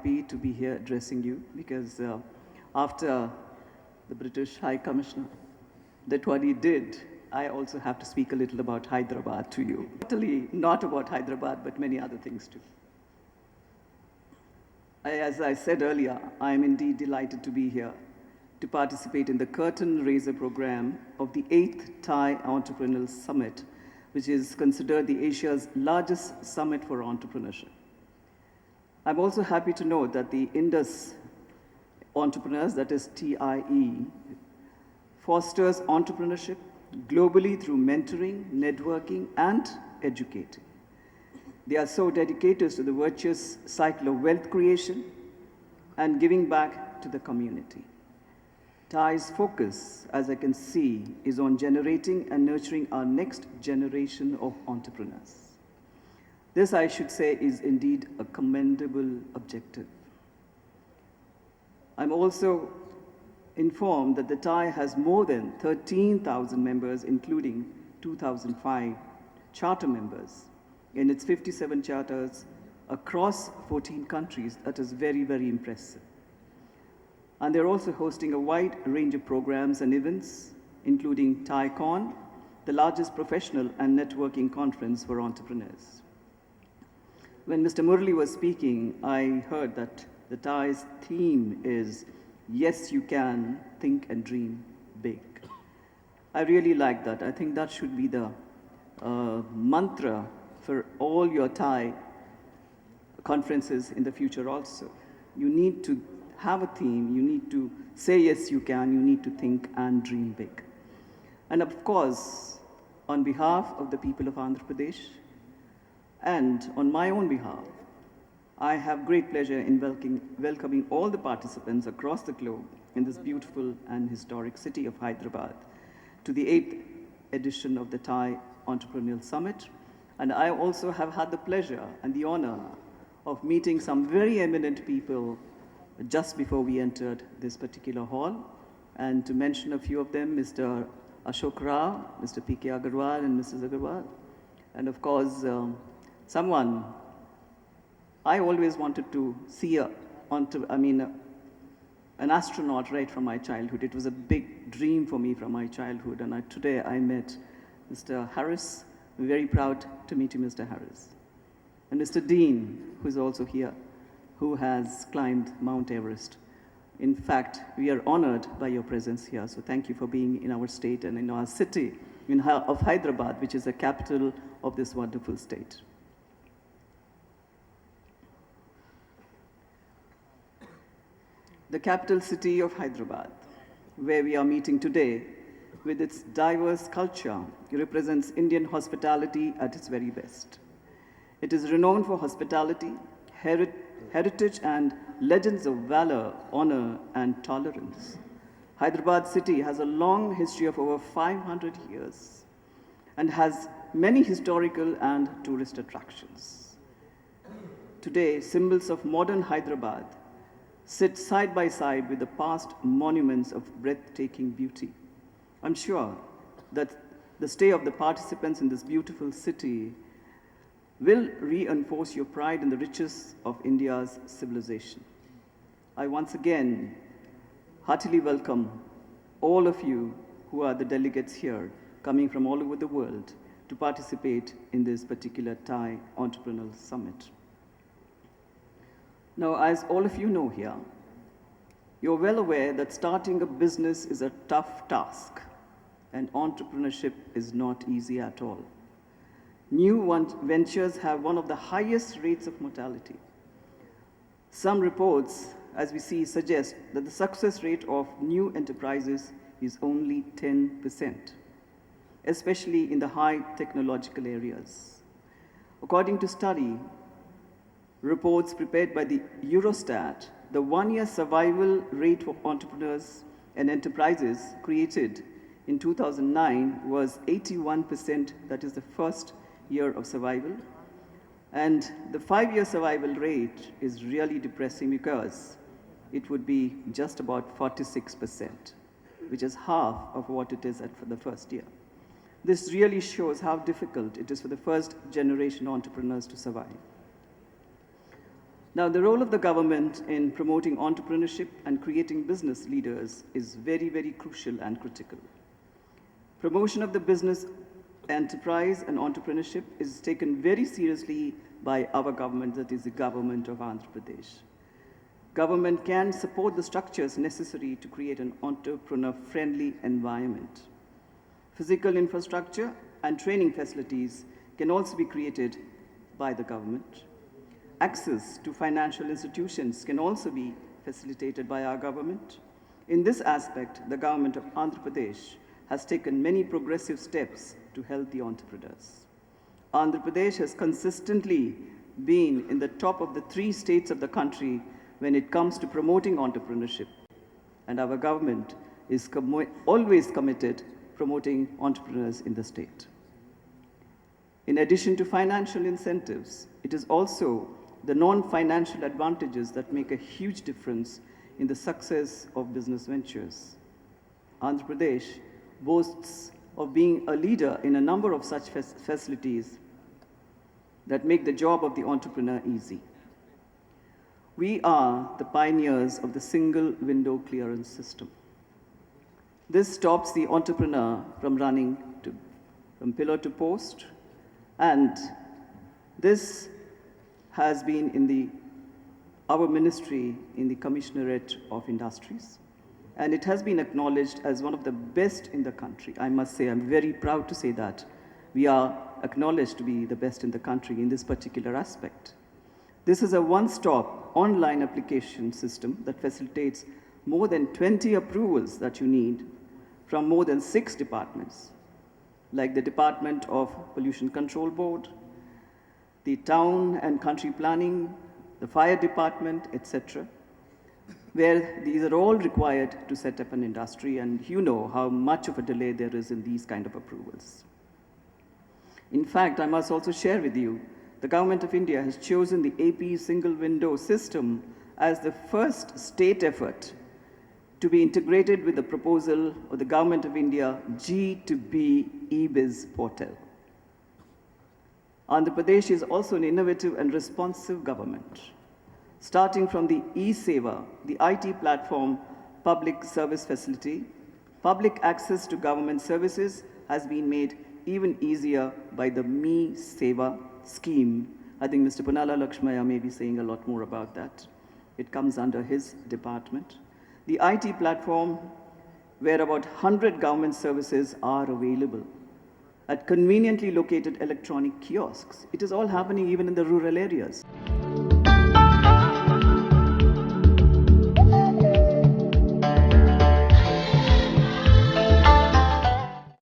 happy to be here addressing you because after the British High Commissioner did what he did, I also have to speak a little about Hyderabad to you. Totally not about Hyderabad, but many other things too. As I said earlier, I am indeed delighted to be here to participate in the Curtain Raiser program of the 8th Thai Entrepreneurial Summit, which is considered the Asia's largest summit for entrepreneurship. I'm also happy to note that the Indus Entrepreneurs, that is TIE, fosters entrepreneurship globally through mentoring, networking, and educating. They are so dedicated to the virtuous cycle of wealth creation and giving back to the community. TIE's focus, as I can see, is on generating and nurturing our next generation of entrepreneurs. This, I should say, is indeed a commendable objective. I'm also informed that the TIE has more than 13,000 members, including 2,005 charter members in its 57 charters across 14 countries. That is very, very impressive. And they're also hosting a wide range of programs and events, including TIECon, the largest professional and networking conference for entrepreneurs. When Mr. Murali was speaking, I heard that the TIE's theme is, yes, you can, think and dream big. I really like that. I think that should be the mantra for all your TIE conferences in the future also. You need to have a theme, you need to say yes you can, you need to think and dream big. And of course, on behalf of the people of Andhra Pradesh and on my own behalf, I have great pleasure in welcoming all the participants across the globe in this beautiful and historic city of Hyderabad to the 8th edition of the Thai Entrepreneurial Summit. And I also have had the pleasure and the honor of meeting some very eminent people just before we entered this particular hall. And to mention a few of them, Mr. Ashok Rao, Mr. P.K. Agarwal, and Mrs. Agarwal. And of course, someone I always wanted to see an astronaut right from my childhood. It was a big dream for me from my childhood. And today I met Mr. Harris. I'm very proud to meet you, Mr. Harris. And Mr. Dean, who is also here, who has climbed Mount Everest. In fact, we are honored by your presence here. So thank you for being in our state and in our city of Hyderabad, which is the capital of this wonderful state. The capital city of Hyderabad, where we are meeting today, with its diverse culture, represents Indian hospitality at its very best. It is renowned for hospitality, heritage, and legends of valor, honor, and tolerance. Hyderabad city has a long history of over 500 years and has many historical and tourist attractions. Today, symbols of modern Hyderabad sit side by side with the past monuments of breathtaking beauty. I'm sure that the stay of the participants in this beautiful city will reinforce your pride in the riches of India's civilization. I once again heartily welcome all of you who are the delegates here, coming from all over the world to participate in this particular Thai Entrepreneurial Summit. Now, as all of you know here, you're well aware that starting a business is a tough task, and entrepreneurship is not easy at all. New ventures have one of the highest rates of mortality. Some reports, as we see, suggest that the success rate of new enterprises is only 10%, especially in the high technological areas. According to study reports prepared by the Eurostat, the one-year survival rate for entrepreneurs and enterprises created in 2009 was 81%, that is the first year of survival. And the 5-year survival rate is really depressing because it would be just about 46%, which is half of what it is for the first year. This really shows how difficult it is for the first generation entrepreneurs to survive. Now, the role of the government in promoting entrepreneurship and creating business leaders is very, very crucial and critical. Promotion of the business enterprise and entrepreneurship is taken very seriously by our government, that is the government of Andhra Pradesh. Government can support the structures necessary to create an entrepreneur-friendly environment. Physical infrastructure and training facilities can also be created by the government. Access to financial institutions can also be facilitated by our government. In this aspect, the government of Andhra Pradesh has taken many progressive steps to help the entrepreneurs. Andhra Pradesh has consistently been in the top of the 3 states of the country when it comes to promoting entrepreneurship, and our government is always committed promoting entrepreneurs in the state. In addition to financial incentives, it is also the non-financial advantages that make a huge difference in the success of business ventures. Andhra Pradesh boasts of being a leader in a number of such facilities that make the job of the entrepreneur easy. We are the pioneers of the single window clearance system. This stops the entrepreneur from running from pillar to post, and this has been in our ministry in the Commissionerate of Industries, and it has been acknowledged as one of the best in the country. I must say, I'm very proud to say that we are acknowledged to be the best in the country in this particular aspect. This is a one-stop online application system that facilitates more than 20 approvals that you need from more than 6 departments, like the Department of Pollution Control Board, the Town and Country Planning, the Fire Department, etc., where these are all required to set up an industry, and you know how much of a delay there is in these kind of approvals. In fact, I must also share with you, the Government of India has chosen the AP single window system as the first state effort to be integrated with the proposal of the Government of India G2B e-biz portal. Andhra Pradesh is also an innovative and responsive government. Starting from the e-Seva, the IT platform public service facility, public access to government services has been made even easier by the Me Seva scheme. I think Mr. Punala Lakshmaya may be saying a lot more about that. It comes under his department. The IT platform, where about 100 government services are available at conveniently located electronic kiosks. It is all happening even in the rural areas.